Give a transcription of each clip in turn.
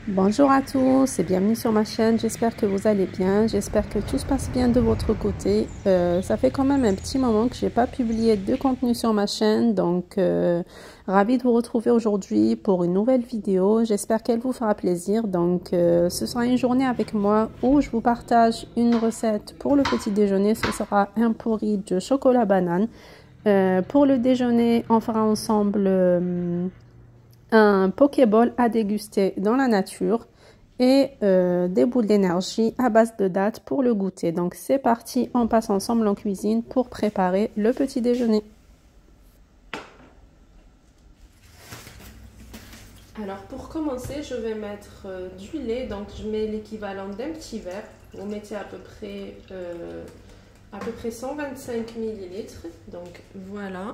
Bonjour à tous et bienvenue sur ma chaîne, j'espère que vous allez bien, j'espère que tout se passe bien de votre côté. Ça fait quand même un petit moment que j'ai pas publié de contenu sur ma chaîne, donc ravie de vous retrouver aujourd'hui pour une nouvelle vidéo. J'espère qu'elle vous fera plaisir. Donc ce sera une journée avec moi où je vous partage une recette pour le petit déjeuner. Ce sera un porridge chocolat banane. Pour le déjeuner, on fera ensemble un pokéball à déguster dans la nature et des boules d'énergie à base de dattes pour le goûter. Donc c'est parti, on passe ensemble en cuisine pour préparer le petit déjeuner. Alors pour commencer, je vais mettre du lait, donc je mets l'équivalent d'un petit verre. Vous mettez à peu près 125 millilitres, donc voilà.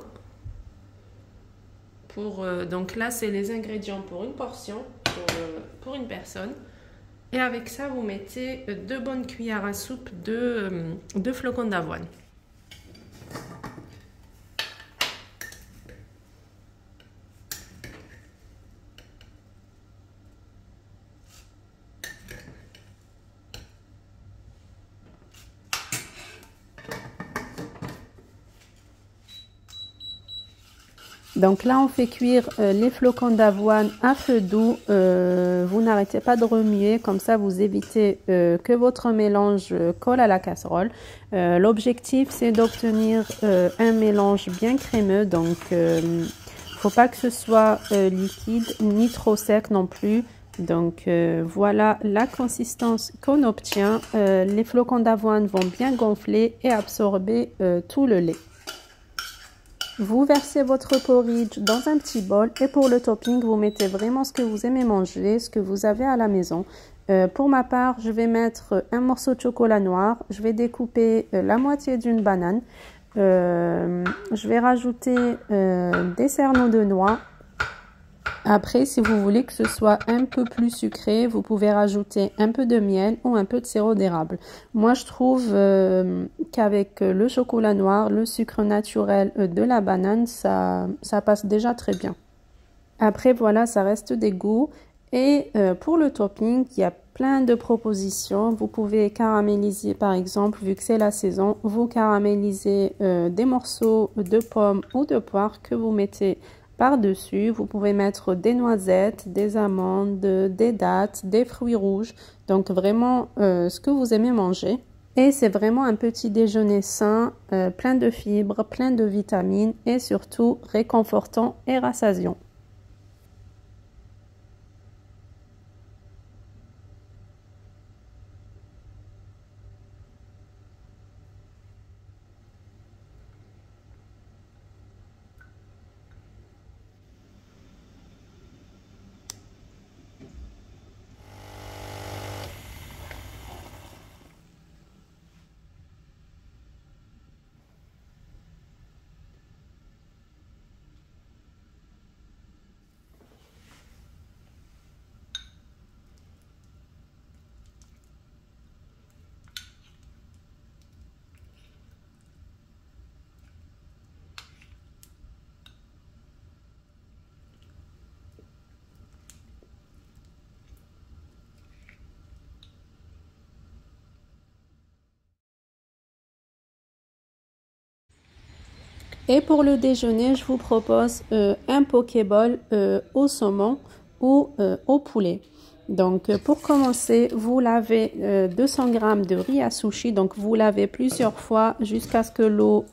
Donc là, c'est les ingrédients pour une portion, pour une personne. Et avec ça, vous mettez 2 bonnes cuillères à soupe de flocons d'avoine. Donc là, on fait cuire les flocons d'avoine à feu doux. Vous n'arrêtez pas de remuer, comme ça vous évitez que votre mélange colle à la casserole. L'objectif, c'est d'obtenir un mélange bien crémeux. Donc, faut pas que ce soit liquide ni trop sec non plus. Donc voilà la consistance qu'on obtient. Les flocons d'avoine vont bien gonfler et absorber tout le lait. Vous versez votre porridge dans un petit bol et pour le topping, vous mettez vraiment ce que vous aimez manger, ce que vous avez à la maison. Pour ma part, je vais mettre un morceau de chocolat noir. Je vais découper la moitié d'une banane. Je vais rajouter des cerneaux de noix. Après, si vous voulez que ce soit un peu plus sucré, vous pouvez rajouter un peu de miel ou un peu de sirop d'érable. Moi, je trouve qu'avec le chocolat noir, le sucre naturel de la banane, ça passe déjà très bien. Après, voilà, ça reste des goûts. Et pour le topping, il y a plein de propositions. Vous pouvez caraméliser, par exemple, vu que c'est la saison, vous caramélisez des morceaux de pommes ou de poire que vous mettez par-dessus. Vous pouvez mettre des noisettes, des amandes, des dattes, des fruits rouges. Donc vraiment ce que vous aimez manger. Et c'est vraiment un petit déjeuner sain, plein de fibres, plein de vitamines et surtout réconfortant et rassasiant. Et pour le déjeuner, je vous propose un pokéball au saumon ou au poulet. Donc pour commencer, vous lavez 200 g de riz à sushi. Donc vous lavez plusieurs fois jusqu'à ce que l'eau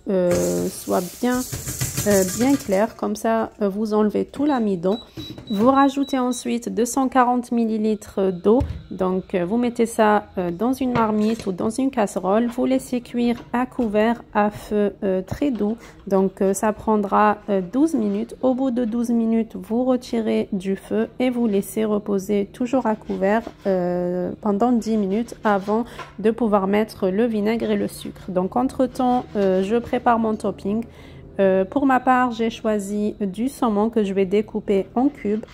soit bien claire. Comme ça, vous enlevez tout l'amidon. Vous rajoutez ensuite 240 ml d'eau. Donc vous mettez ça dans une marmite ou dans une casserole. Vous laissez cuire à couvert à feu très doux. Donc ça prendra 12 minutes. Au bout de 12 minutes, vous retirez du feu et vous laissez reposer toujours à couvert pendant 10 minutes avant de pouvoir mettre le vinaigre et le sucre. Donc entre-temps, je prépare mon topping. Pour ma part, j'ai choisi du saumon que je vais découper en cubes,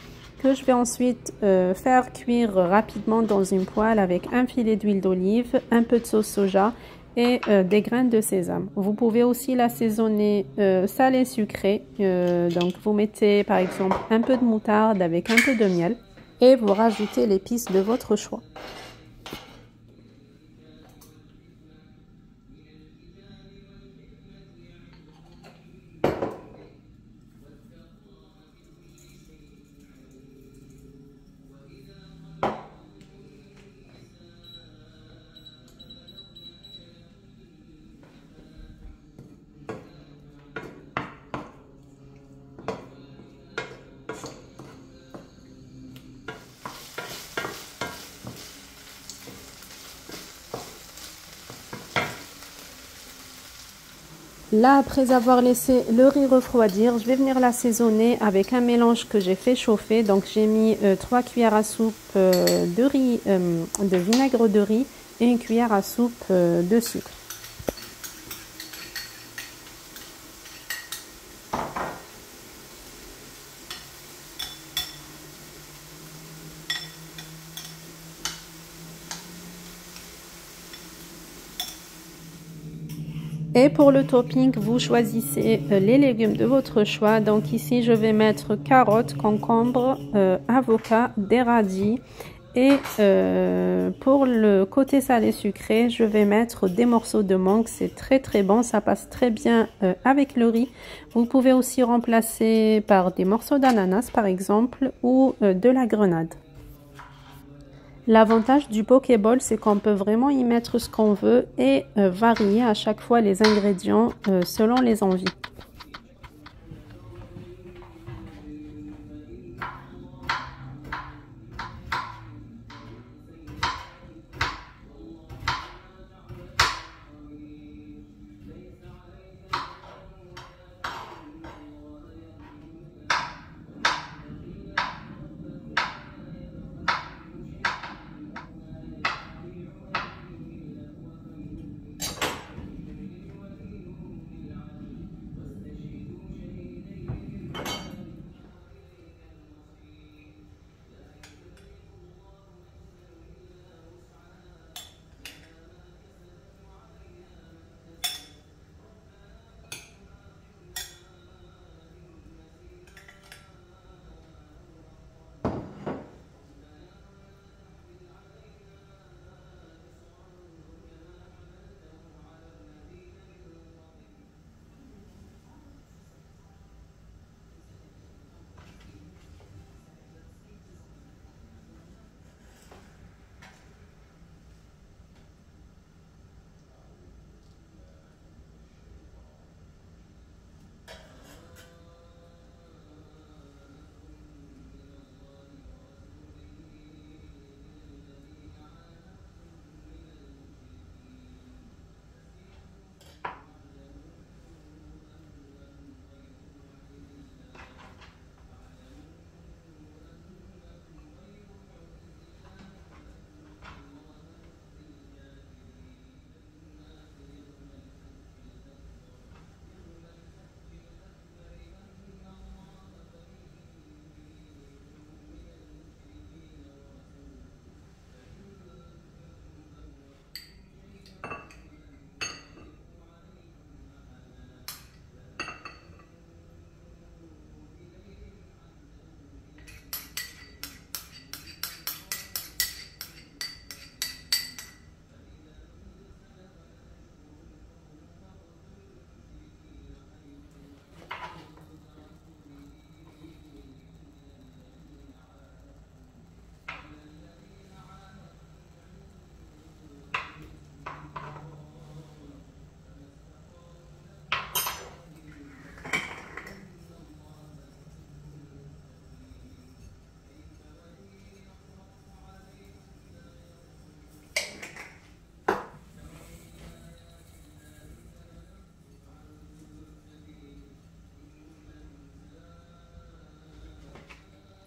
que je vais ensuite faire cuire rapidement dans une poêle avec un filet d'huile d'olive, un peu de sauce soja et des graines de sésame. Vous pouvez aussi l'assaisonner salé sucré. Donc vous mettez par exemple un peu de moutarde avec un peu de miel. et vous rajoutez l'épice de votre choix. Là, après avoir laissé le riz refroidir, je vais venir l'assaisonner avec un mélange que j'ai fait chauffer. Donc, j'ai mis 3 cuillères à soupe de riz, de vinaigre de riz et 1 cuillère à soupe de sucre. Et pour le topping, vous choisissez les légumes de votre choix. Donc ici, je vais mettre carottes, concombres, avocats, des radis. Et pour le côté salé sucré, je vais mettre des morceaux de mangue. C'est très très bon, ça passe très bien avec le riz. Vous pouvez aussi remplacer par des morceaux d'ananas par exemple ou de la grenade. L'avantage du Pokéball, c'est qu'on peut vraiment y mettre ce qu'on veut et varier à chaque fois les ingrédients selon les envies.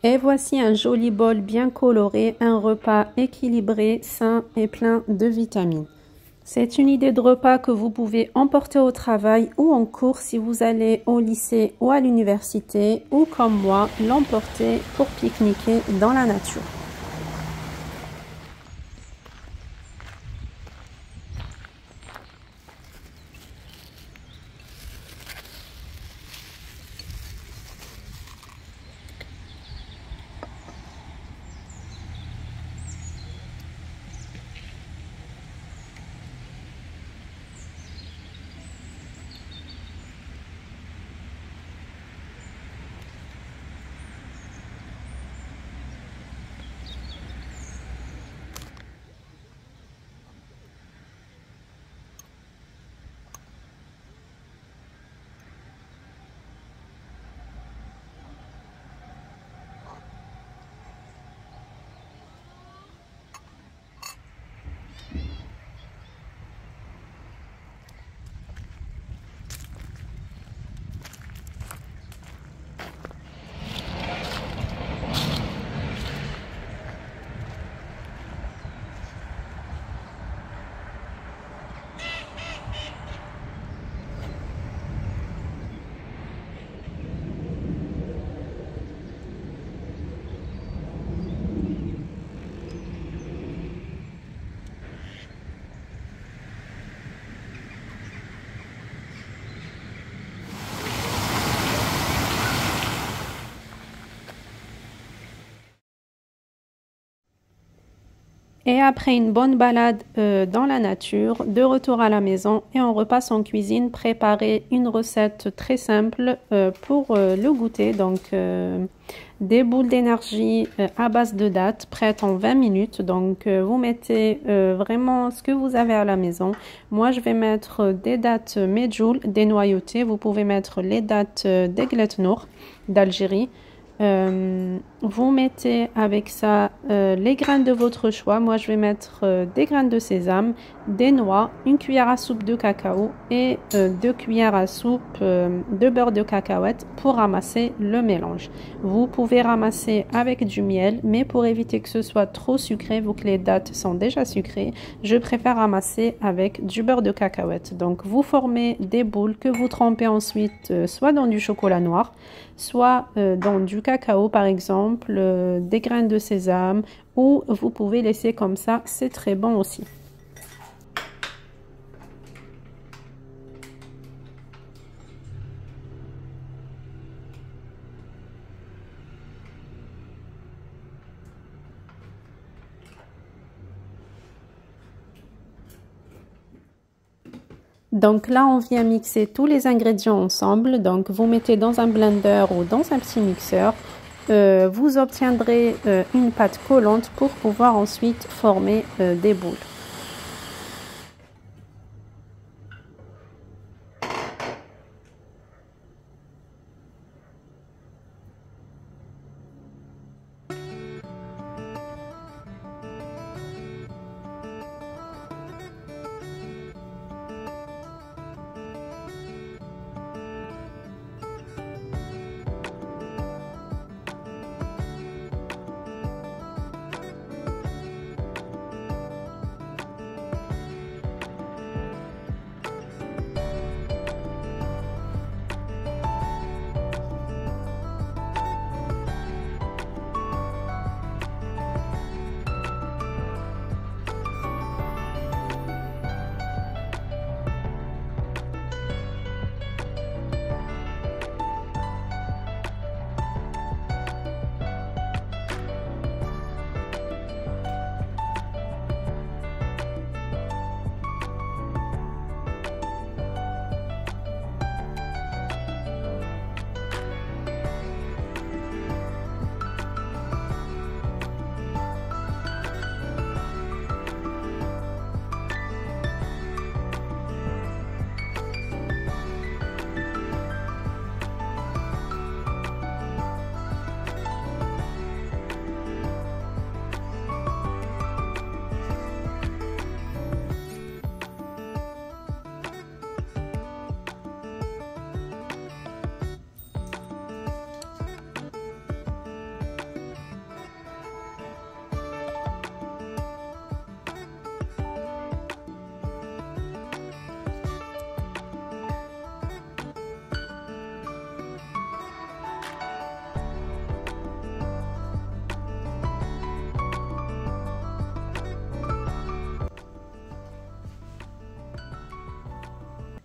Et voici un joli bol bien coloré, un repas équilibré, sain et plein de vitamines. C'est une idée de repas que vous pouvez emporter au travail ou en cours si vous allez au lycée ou à l'université ou comme moi, l'emporter pour pique-niquer dans la nature. Et après une bonne balade dans la nature, de retour à la maison et on repasse en cuisine, préparer une recette très simple pour le goûter. Donc des boules d'énergie à base de dattes prêtes en 20 minutes. Donc vous mettez vraiment ce que vous avez à la maison. Moi je vais mettre des dattes medjool dénoyautées. Vous pouvez mettre les dattes d'Eglet Nour d'Algérie. Vous mettez avec ça les graines de votre choix. Moi je vais mettre des graines de sésame, des noix, une cuillère à soupe de cacao et 2 cuillères à soupe de beurre de cacahuète pour ramasser le mélange. Vous pouvez ramasser avec du miel, mais pour éviter que ce soit trop sucré, vu que les dattes sont déjà sucrées, je préfère ramasser avec du beurre de cacahuète. Donc vous formez des boules que vous trempez ensuite soit dans du chocolat noir, soit dans du cacao par exemple, des graines de sésame, ou vous pouvez laisser comme ça, c'est très bon aussi. Donc là, on vient mixer tous les ingrédients ensemble. Donc vous mettez dans un blender ou dans un petit mixeur. Vous obtiendrez une pâte collante pour pouvoir ensuite former des boules.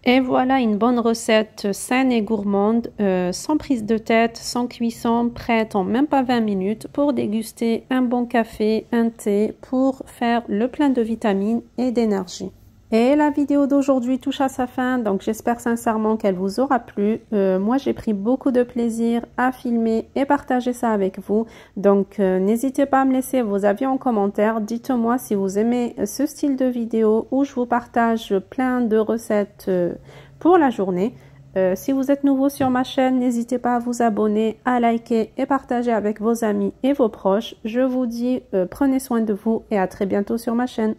Et voilà une bonne recette saine et gourmande, sans prise de tête, sans cuisson, prête en même pas 20 minutes pour déguster un bon café, un thé, pour faire le plein de vitamines et d'énergie. Et la vidéo d'aujourd'hui touche à sa fin, donc j'espère sincèrement qu'elle vous aura plu. Moi, j'ai pris beaucoup de plaisir à filmer et partager ça avec vous. Donc, n'hésitez pas à me laisser vos avis en commentaire. Dites-moi si vous aimez ce style de vidéo où je vous partage plein de recettes pour la journée. Si vous êtes nouveau sur ma chaîne, n'hésitez pas à vous abonner, à liker et partager avec vos amis et vos proches. Je vous dis, prenez soin de vous et à très bientôt sur ma chaîne.